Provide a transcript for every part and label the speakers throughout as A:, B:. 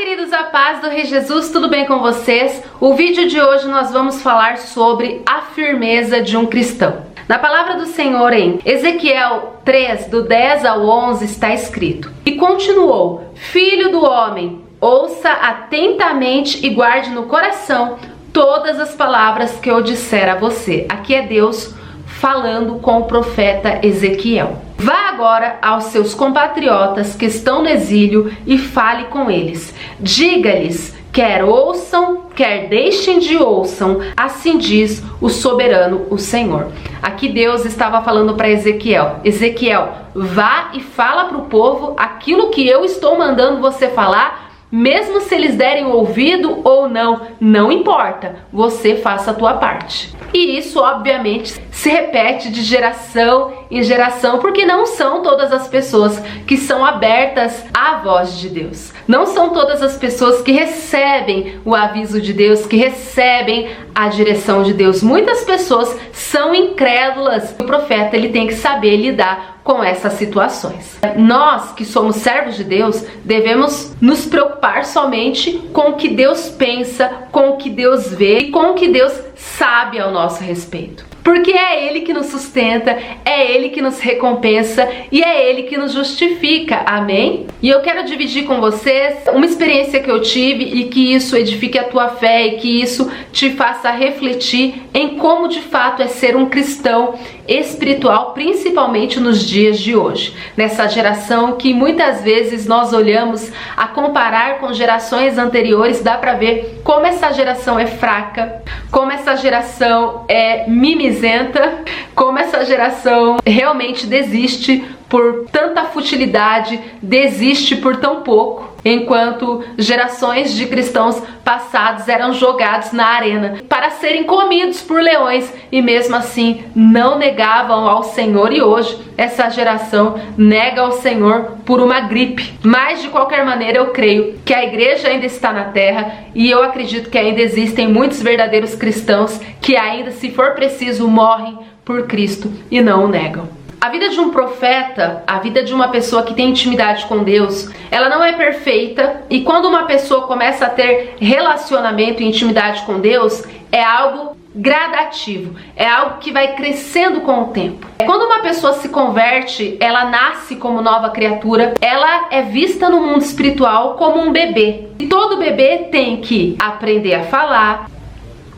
A: queridos, a paz do Rei Jesus, tudo bem com vocês? O vídeo de hoje nós vamos falar sobre a firmeza de um cristão. Na palavra do Senhor em Ezequiel 3, do 10 ao 11, está escrito: E continuou: Filho do homem, ouça atentamente e guarde no coração todas as palavras que eu disser a você. Aqui é Deus falando com o profeta Ezequiel. Vá agora aos seus compatriotas que estão no exílio e fale com eles. Diga-lhes, quer ouçam, quer deixem de ouçam, assim diz o soberano, o Senhor. Aqui Deus estava falando para Ezequiel: Ezequiel, vá e fala para o povo aquilo que eu estou mandando você falar. Mesmo se eles derem ouvido ou não, não importa, você faça a tua parte. E isso obviamente se repete de geração em geração, porque não são todas as pessoas que são abertas à voz de Deus. Não são todas as pessoas que recebem o aviso de Deus, que recebem a direção de Deus. Muitas pessoas são incrédulas. O profeta ele tem que saber lidar com essas situações. Nós que somos servos de Deus devemos nos preocupar somente com o que Deus pensa, com o que Deus vê e com o que Deus sabe ao nosso respeito. Porque é Ele que nos sustenta, é Ele que nos recompensa e é Ele que nos justifica, amém? E eu quero dividir com vocês uma experiência que eu tive e que isso edifique a tua fé e que isso te faça refletir em como de fato é ser um cristão espiritual, principalmente nos dias de hoje. Nessa geração que muitas vezes nós olhamos a comparar com gerações anteriores, dá pra ver como essa geração é fraca, como essa geração é mimizenta, como essa geração realmente desiste por tanta futilidade, desiste por tão pouco, enquanto gerações de cristãos passados eram jogados na arena para serem comidos por leões e mesmo assim não negavam ao Senhor. E hoje essa geração nega ao Senhor por uma gripe. Mas de qualquer maneira eu creio que a igreja ainda está na terra e eu acredito que ainda existem muitos verdadeiros cristãos que ainda, se for preciso, morrem por Cristo e não o negam. A vida de um profeta, a vida de uma pessoa que tem intimidade com Deus, ela não é perfeita, e quando uma pessoa começa a ter relacionamento e intimidade com Deus, é algo gradativo, é algo que vai crescendo com o tempo. Quando uma pessoa se converte, ela nasce como nova criatura, ela é vista no mundo espiritual como um bebê. E todo bebê tem que aprender a falar,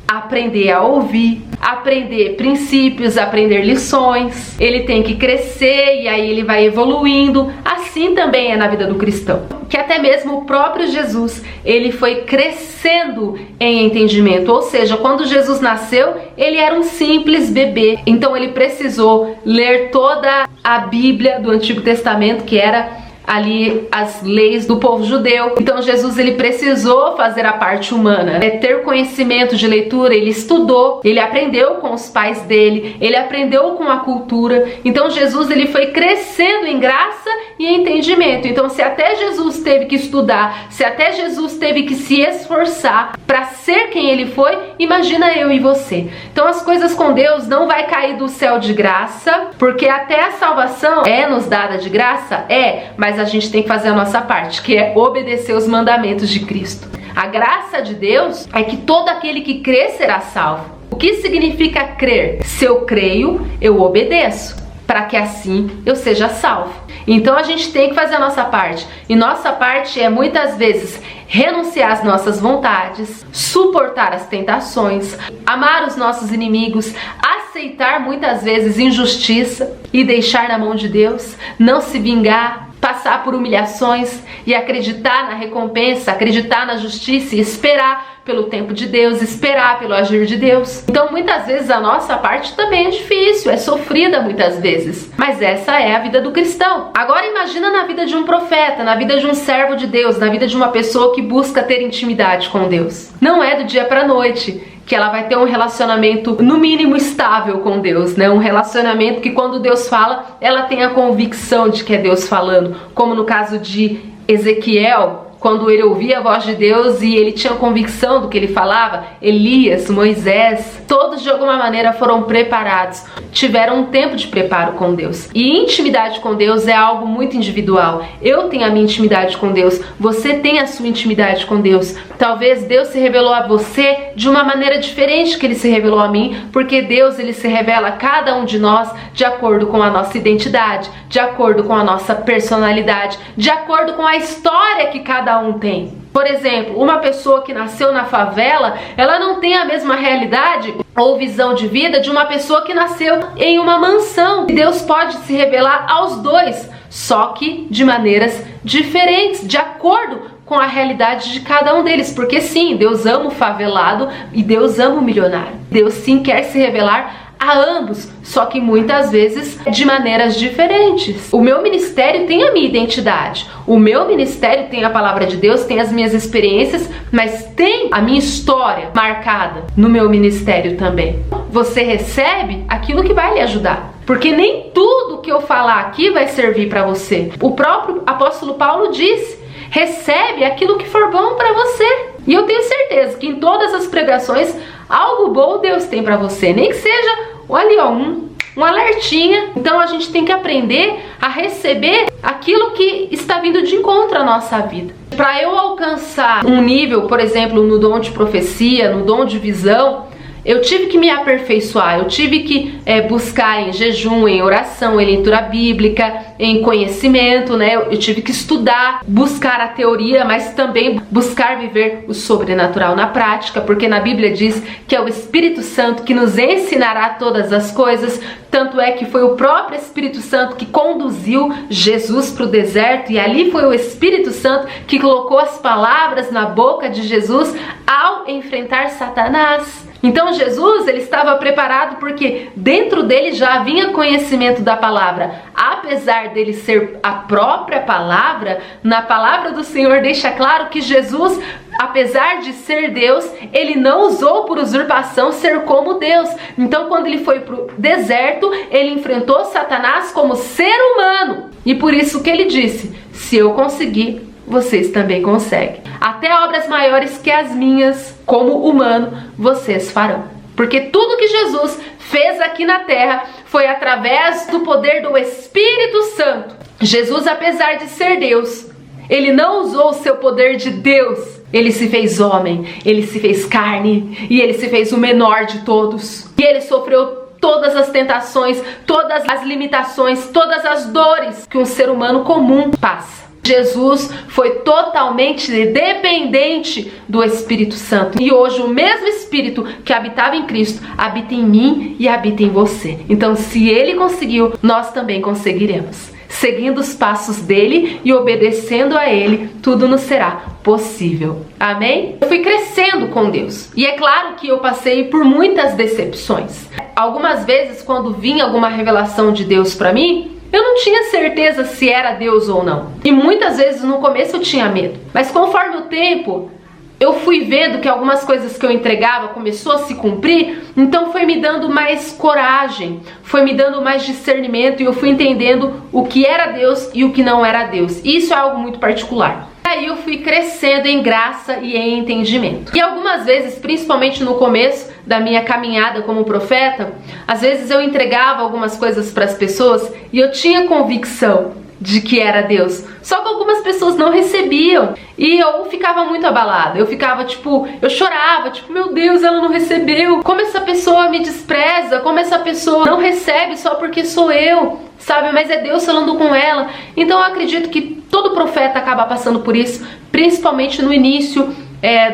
A: aprender a ouvir, aprender princípios, aprender lições. Ele tem que crescer e aí ele vai evoluindo. Assim também é na vida do cristão. Que até mesmo o próprio Jesus, ele foi crescendo em entendimento. Ou seja, quando Jesus nasceu, ele era um simples bebê. Então ele precisou ler toda a Bíblia do Antigo Testamento, que era ali as leis do povo judeu. Então Jesus ele precisou fazer a parte humana, ter conhecimento de leitura. Ele estudou, ele aprendeu com os pais dele, ele aprendeu com a cultura. Então Jesus ele foi crescendo em graça e entendimento. Então se até Jesus teve que estudar, se até Jesus teve que se esforçar para ser quem ele foi, imagina eu e você. Então as coisas com Deus não vai cair do céu de graça, porque até a salvação é nos dada de graça, mas a gente tem que fazer a nossa parte, que é obedecer os mandamentos de Cristo. A graça de Deus é que todo aquele que crê será salvo. O que significa crer? Se eu creio, eu obedeço, para que assim eu seja salvo. Então a gente tem que fazer a nossa parte. E nossa parte é muitas vezes renunciar às nossas vontades, suportar as tentações, amar os nossos inimigos, aceitar muitas vezes injustiça e deixar na mão de Deus, não se vingar, passar por humilhações e acreditar na recompensa, acreditar na justiça e esperar pelo tempo de Deus, esperar pelo agir de Deus. Então muitas vezes a nossa parte também é difícil, é sofrida muitas vezes, mas essa é a vida do cristão. Agora imagina na vida de um profeta, na vida de um servo de Deus, na vida de uma pessoa que busca ter intimidade com Deus. Não é do dia para noite que ela vai ter um relacionamento no mínimo estável com Deus, né? Um relacionamento que quando Deus fala, ela tem a convicção de que é Deus falando, como no caso de Ezequiel, quando ele ouvia a voz de Deus e ele tinha convicção do que ele falava. Elias, Moisés, todos de alguma maneira foram preparados, tiveram um tempo de preparo com Deus. E intimidade com Deus é algo muito individual. Eu tenho a minha intimidade com Deus, você tem a sua intimidade com Deus. Talvez Deus se revelou a você de uma maneira diferente que ele se revelou a mim, porque Deus ele se revela a cada um de nós de acordo com a nossa identidade, de acordo com a nossa personalidade, de acordo com a história que cada um tem. Por exemplo, uma pessoa que nasceu na favela, ela não tem a mesma realidade ou visão de vida de uma pessoa que nasceu em uma mansão. Deus pode se revelar aos dois, só que de maneiras diferentes, de acordo com a realidade de cada um deles. Porque sim, Deus ama o favelado e Deus ama o milionário. Deus sim quer se revelar a ambos, só que muitas vezes de maneiras diferentes. O meu ministério tem a minha identidade, o meu ministério tem a palavra de Deus, tem as minhas experiências, mas tem a minha história marcada no meu ministério também. Você recebe aquilo que vai lhe ajudar, porque nem tudo que eu falar aqui vai servir para você. O próprio apóstolo Paulo disse: recebe aquilo que for bom para você. E eu tenho certeza que em todas as pregações algo bom Deus tem para você, nem que seja ali ó, um alertinha. Então a gente tem que aprender a receber aquilo que está vindo de encontro à nossa vida. Para eu alcançar um nível, por exemplo, no dom de profecia, no dom de visão, eu tive que me aperfeiçoar, eu tive que buscar em jejum, em oração, em leitura bíblica, em conhecimento, né? Eu tive que estudar, buscar a teoria, mas também buscar viver o sobrenatural na prática, porque na Bíblia diz que é o Espírito Santo que nos ensinará todas as coisas. Tanto é que foi o próprio Espírito Santo que conduziu Jesus para o deserto, e ali foi o Espírito Santo que colocou as palavras na boca de Jesus ao enfrentar Satanás. Então Jesus, ele estava preparado porque dentro dele já havia conhecimento da palavra. Apesar dele ser a própria palavra, na palavra do Senhor deixa claro que Jesus, apesar de ser Deus, ele não usou por usurpação ser como Deus. Então quando ele foi para o deserto, ele enfrentou Satanás como ser humano. E por isso que ele disse: se eu conseguir, vocês também conseguem. Até obras maiores que as minhas, como humano, vocês farão. Porque tudo que Jesus fez aqui na terra foi através do poder do Espírito Santo. Jesus, apesar de ser Deus, ele não usou o seu poder de Deus. Ele se fez homem, ele se fez carne e ele se fez o menor de todos. E ele sofreu todas as tentações, todas as limitações, todas as dores que um ser humano comum passa. Jesus foi totalmente dependente do Espírito Santo. E hoje o mesmo Espírito que habitava em Cristo habita em mim e habita em você. Então, se ele conseguiu, nós também conseguiremos. Seguindo os passos dele e obedecendo a ele, tudo nos será possível. Amém? Eu fui crescendo com Deus. E é claro que eu passei por muitas decepções. Algumas vezes, quando vinha alguma revelação de Deus para mim, eu não tinha certeza se era Deus ou não. E muitas vezes no começo eu tinha medo. Mas conforme o tempo, eu fui vendo que algumas coisas que eu entregava começou a se cumprir, então foi me dando mais coragem, foi me dando mais discernimento e eu fui entendendo o que era Deus e o que não era Deus. E isso é algo muito particular. Aí eu fui crescendo em graça e em entendimento. E algumas vezes, principalmente no começo da minha caminhada como profeta, às vezes eu entregava algumas coisas para as pessoas e eu tinha convicção de que era Deus. Só que algumas pessoas não recebiam e eu ficava muito abalada. Eu ficava eu chorava, meu Deus, ela não recebeu. Como essa pessoa me despreza, como essa pessoa não recebe só porque sou eu, sabe? Mas é Deus falando com ela. Então eu acredito que todo profeta acaba passando por isso, principalmente no início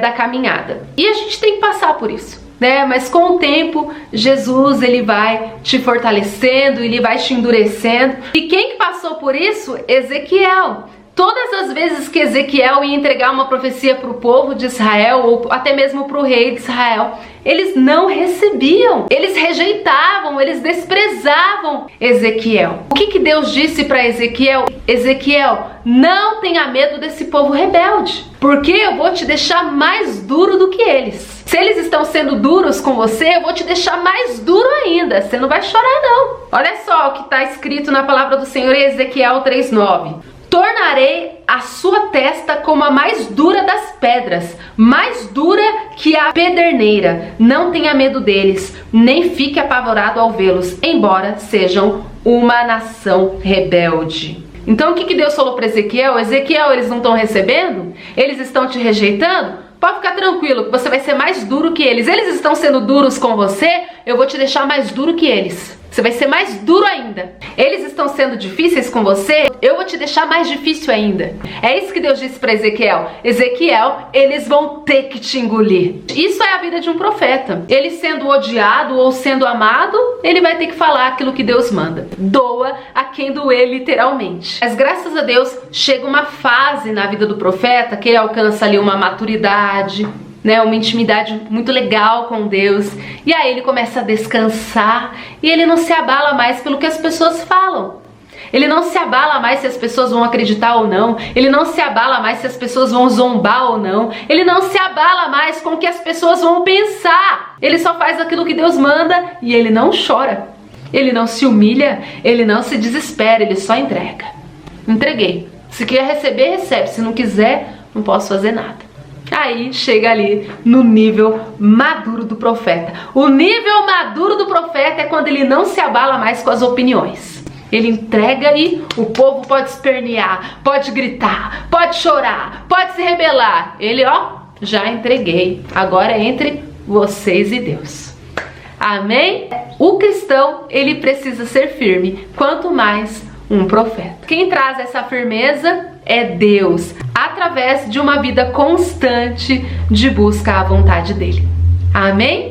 A: da caminhada. E a gente tem que passar por isso, né? Mas com o tempo, Jesus, ele vai te fortalecendo, ele vai te endurecendo. E quem que passou por isso? Ezequiel. Todas as vezes que Ezequiel ia entregar uma profecia para o povo de Israel, ou até mesmo para o rei de Israel, eles não recebiam, eles rejeitavam, eles desprezavam Ezequiel. O que Deus disse para Ezequiel? Ezequiel, não tenha medo desse povo rebelde, porque eu vou te deixar mais duro do que eles. Se eles estão sendo duros com você, eu vou te deixar mais duro ainda. Você não vai chorar não. Olha só o que está escrito na palavra do Senhor em Ezequiel 3:9. tornarei a sua testa como a mais dura das pedras, mais dura que a pederneira. Não tenha medo deles, nem fique apavorado ao vê-los, embora sejam uma nação rebelde. Então o que Deus falou para Ezequiel? Ezequiel, eles não estão recebendo? Eles estão te rejeitando? Pode ficar tranquilo, que você vai ser mais duro que eles. Eles estão sendo duros com você, eu vou te deixar mais duro que eles. Você vai ser mais duro ainda. Eles estão sendo difíceis com você, eu vou te deixar mais difícil ainda. É isso que Deus disse para Ezequiel. Ezequiel, eles vão ter que te engolir. Isso é a vida de um profeta. Ele sendo odiado ou sendo amado, ele vai ter que falar aquilo que Deus manda. Doa a quem doer, literalmente. Mas graças a Deus, chega uma fase na vida do profeta que ele alcança ali uma maturidade, né, uma intimidade muito legal com Deus, e aí ele começa a descansar e ele não se abala mais pelo que as pessoas falam. Ele não se abala mais se as pessoas vão acreditar ou não. Ele não se abala mais se as pessoas vão zombar ou não. Ele não se abala mais com o que as pessoas vão pensar. Ele só faz aquilo que Deus manda e ele não chora. Ele não se humilha, ele não se desespera, ele só entrega. Entreguei. Se quer receber, recebe. Se não quiser, não posso fazer nada. Aí chega ali no nível maduro do profeta. O nível maduro do profeta é quando ele não se abala mais com as opiniões. Ele entrega e o povo pode espernear, pode gritar, pode chorar, pode se rebelar. Ele, ó, já entreguei. Agora é entre vocês e Deus. Amém? O cristão, ele precisa ser firme, quanto mais um profeta. Quem traz essa firmeza é Deus, através de uma vida constante de busca à vontade dele. Amém?